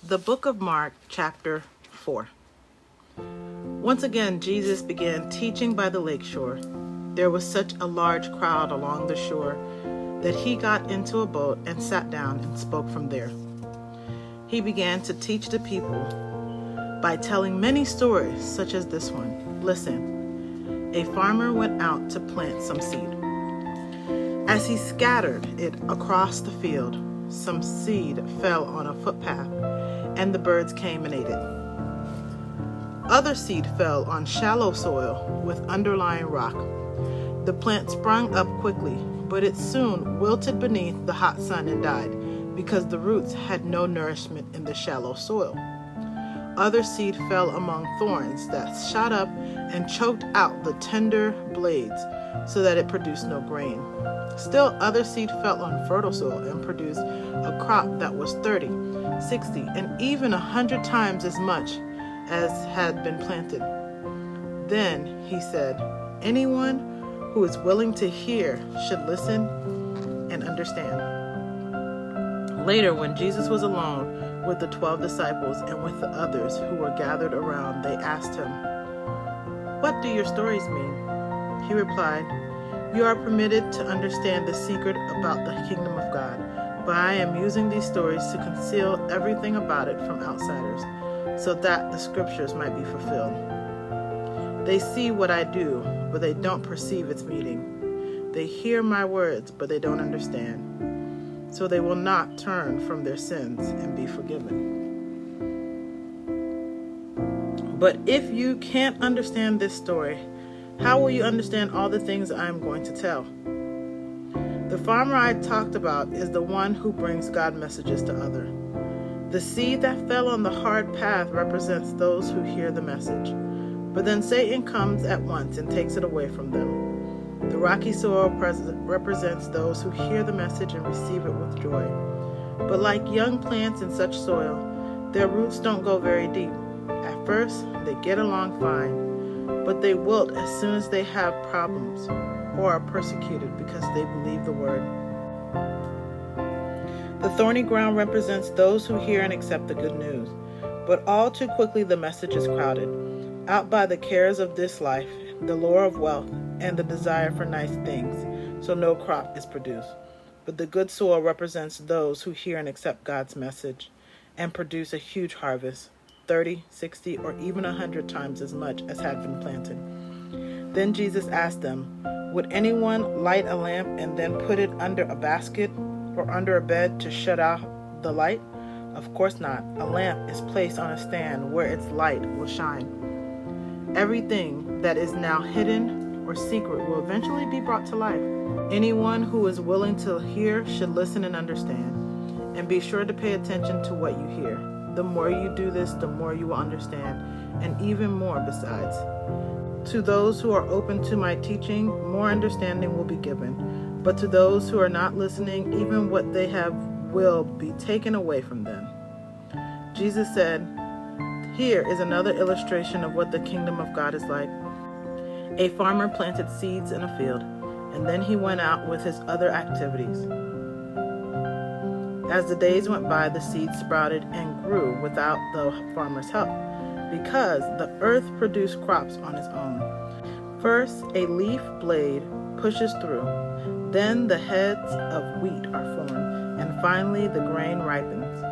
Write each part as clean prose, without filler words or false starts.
The Book of Mark, chapter 4. Once again, Jesus began teaching by the lakeshore. There was such a large crowd along the shore that he got into a boat and sat down and spoke from there. He began to teach the people by telling many stories, such as this one. Listen, a farmer went out to plant some seed. As he scattered it across the field, some seed fell on a footpath, and the birds came and ate it. Other seed fell on shallow soil with underlying rock. The plant sprung up quickly, but it soon wilted beneath the hot sun and died, because the roots had no nourishment in the shallow soil. Other seed fell among thorns that shot up and choked out the tender blades, so that it produced no grain. Still other seed fell on fertile soil and produced a crop that was 30, 60, and even 100 times as much as had been planted. Then he said, anyone who is willing to hear should listen and understand. Later, when Jesus was alone with the 12 disciples and with the others who were gathered around, they asked him, "What do your stories mean?" He replied, "You are permitted to understand the secret about the kingdom of God, but I am using these stories to conceal everything about it from outsiders, so that the scriptures might be fulfilled. They see what I do, but they don't perceive its meaning. They hear my words, but they don't understand. So they will not turn from their sins and be forgiven." But if you can't understand this story, how will you understand all the things I am going to tell? The farmer I talked about is the one who brings God messages to others. The seed that fell on the hard path represents those who hear the message, but then Satan comes at once and takes it away from them. The rocky soil represents those who hear the message and receive it with joy. But like young plants in such soil, their roots don't go very deep. At first, they get along fine, but they wilt as soon as they have problems or are persecuted because they believe the word. The thorny ground represents those who hear and accept the good news, but all too quickly the message is crowded out by the cares of this life, the lure of wealth, and the desire for nice things, so no crop is produced. But the good soil represents those who hear and accept God's message and produce a huge harvest, 30, 60, or even 100 times as much as had been planted. Then Jesus asked them, "Would anyone light a lamp and then put it under a basket or under a bed to shut out the light? Of course not. A lamp is placed on a stand where its light will shine. Everything that is now hidden or secret will eventually be brought to light. Anyone who is willing to hear should listen and understand, and be sure to pay attention to what you hear. The more you do this, the more you will understand, and even more besides. To those who are open to my teaching, more understanding will be given, but to those who are not listening, even what they have will be taken away from them." Jesus said, "Here is another illustration of what the kingdom of God is like. A farmer planted seeds in a field, and then he went out with his other activities. As the days went by, the seed sprouted and grew without the farmer's help, because the earth produced crops on its own. First, a leaf blade pushes through, then the heads of wheat are formed, and finally the grain ripens.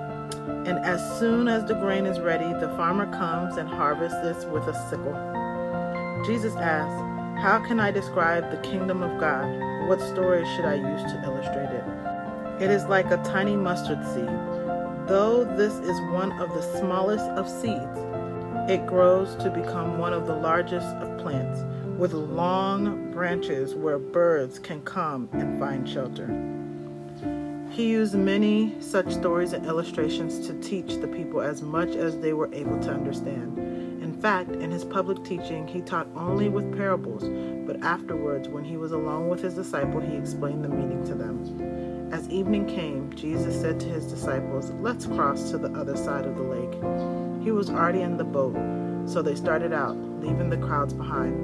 And as soon as the grain is ready, the farmer comes and harvests it with a sickle." Jesus asked, "How can I describe the kingdom of God? What story should I use to illustrate it? It is like a tiny mustard seed. Though this is one of the smallest of seeds, it grows to become one of the largest of plants, with long branches where birds can come and find shelter." He used many such stories and illustrations to teach the people as much as they were able to understand. In fact, in his public teaching, he taught only with parables, but afterwards, when he was alone with his disciples, he explained the meaning to them. As evening came, Jesus said to his disciples, "Let's cross to the other side of the lake." He was already in the boat, so they started out, leaving the crowds behind.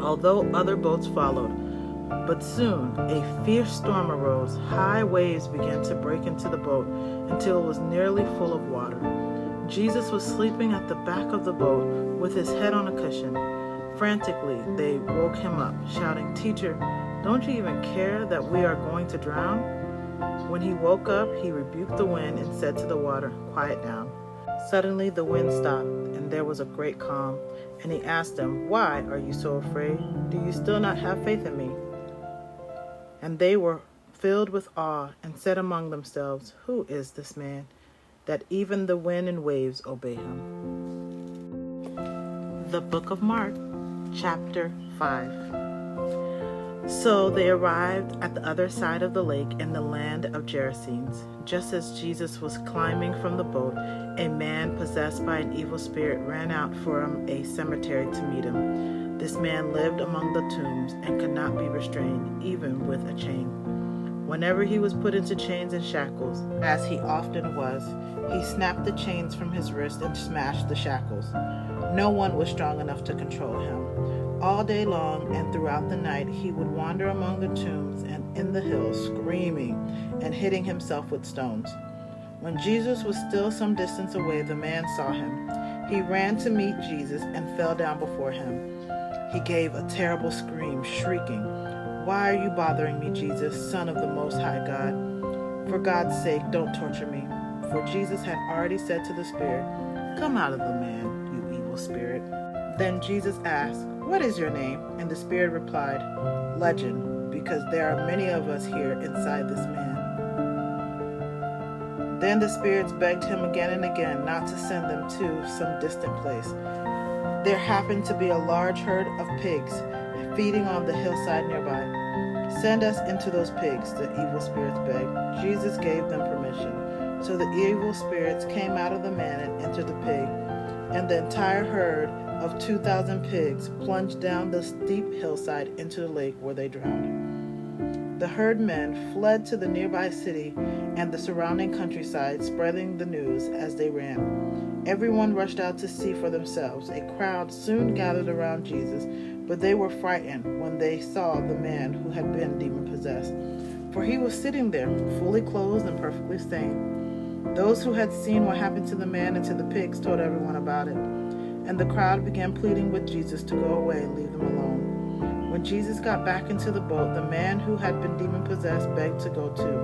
Although other boats followed, But soon a fierce storm arose. High waves began to break into the boat until it was nearly full of water. Jesus was sleeping at the back of the boat with his head on a cushion. Frantically, they woke him up, shouting, "Teacher, don't you even care that we are going to drown?" When he woke up, he rebuked the wind and said to the water, "Quiet down." Suddenly the wind stopped, and there was a great calm. And he asked them, "Why are you so afraid? Do you still not have faith in me?" And they were filled with awe and said among themselves, "Who is this man, that even the wind and waves obey him?" The Book of Mark, Chapter 5. So they arrived at the other side of the lake in the land of Gerasenes. Just as Jesus was climbing from the boat, a man possessed by an evil spirit ran out from a cemetery to meet him. This man lived among the tombs and could not be restrained, even with a chain. Whenever he was put into chains and shackles, as he often was, he snapped the chains from his wrist and smashed the shackles. No one was strong enough to control him. All day long and throughout the night, he would wander among the tombs and in the hills, screaming and hitting himself with stones. When Jesus was still some distance away, the man saw him. He ran to meet Jesus and fell down before him. He gave a terrible scream, shrieking, "Why are you bothering me, Jesus, Son of the Most High God? For God's sake, don't torture me." For Jesus had already said to the spirit, "Come out of the man, you evil spirit." Then Jesus asked, "What is your name?" And the spirit replied, "Legion, because there are many of us here inside this man." Then the spirits begged him again and again not to send them to some distant place. There happened to be a large herd of pigs feeding on the hillside nearby. "Send us into those pigs," the evil spirits begged. Jesus gave them permission. So the evil spirits came out of the man and entered the pig, and the entire herd of 2,000 pigs plunged down the steep hillside into the lake, where they drowned. The herdmen fled to the nearby city and the surrounding countryside, spreading the news as they ran. Everyone rushed out to see for themselves. A crowd soon gathered around Jesus, but they were frightened when they saw the man who had been demon-possessed, for he was sitting there, fully clothed and perfectly sane. Those who had seen what happened to the man and to the pigs told everyone about it, and the crowd began pleading with Jesus to go away and leave them alone. When Jesus got back into the boat, the man who had been demon-possessed begged to go too.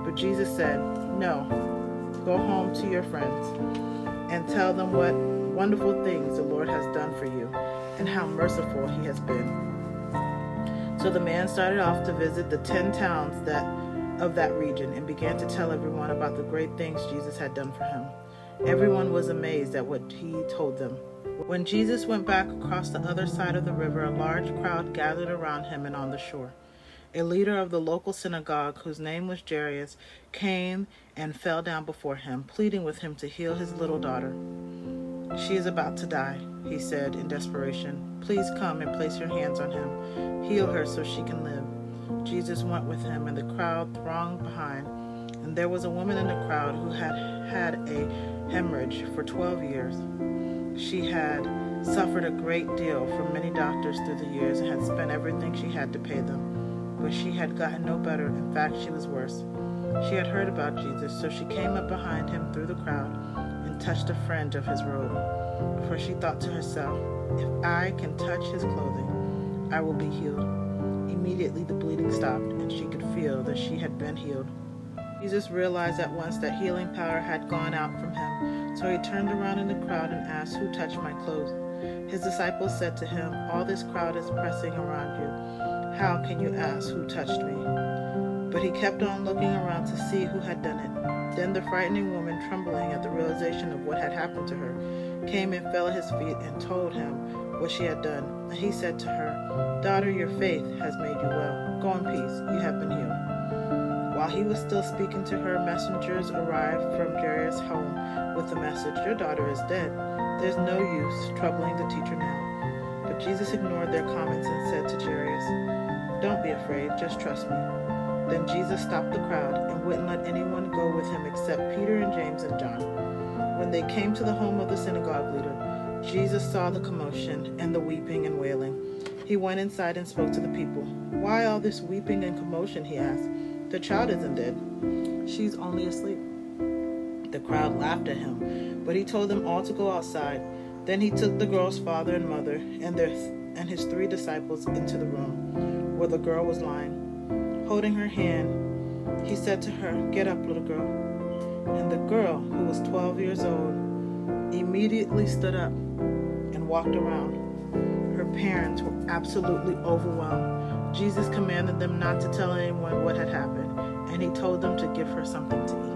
But Jesus said, "No, go home to your friends and tell them what wonderful things the Lord has done for you and how merciful he has been." So the man started off to visit the 10 towns of that region and began to tell everyone about the great things Jesus had done for him. Everyone was amazed at what he told them. When Jesus went back across the other side of the river, a large crowd gathered around him and on the shore. A leader of the local synagogue, whose name was Jairus, came and fell down before him, pleading with him to heal his little daughter. "She is about to die," he said in desperation. "Please come and place your hands on him. Heal her so she can live." Jesus went with him, and the crowd thronged behind. And there was a woman in the crowd who had had a hemorrhage for 12 years. She had suffered a great deal from many doctors through the years and had spent everything she had to pay them. But she had gotten no better. In fact, she was worse. She had heard about Jesus, so she came up behind him through the crowd and touched a fringe of his robe. For she thought to herself, "If I can touch his clothing, I will be healed." Immediately the bleeding stopped, and she could feel that she had been healed. Jesus realized at once that healing power had gone out from him, so he turned around in the crowd and asked, "Who touched my clothes?" His disciples said to him, "All this crowd is pressing around you. How can you ask, 'Who touched me?'" But he kept on looking around to see who had done it. Then the frightening woman, trembling at the realization of what had happened to her, came and fell at his feet and told him what she had done. And he said to her, "Daughter, your faith has made you well. Go in peace. You have been healed." While he was still speaking to her, messengers arrived from Jairus' home with the message, "Your daughter is dead. There's no use troubling the teacher now." But Jesus ignored their comments and said to Jairus, "Don't be afraid, just trust me." Then Jesus stopped the crowd and wouldn't let anyone go with him except Peter and James and John. When they came to the home of the synagogue leader, Jesus saw the commotion and the weeping and wailing. He went inside and spoke to the people. Why all this weeping and commotion?" he asked. "The child isn't dead. She's only asleep." The crowd laughed at him, but he told them all to go outside. Then he took the girl's father and mother and his 3 disciples into the room where the girl was lying. Holding her hand, he said to her, "Get up, little girl." And the girl, who was 12 years old, immediately stood up and walked around. Her parents were absolutely overwhelmed. Jesus commanded them not to tell anyone what had happened, and he told them to give her something to eat.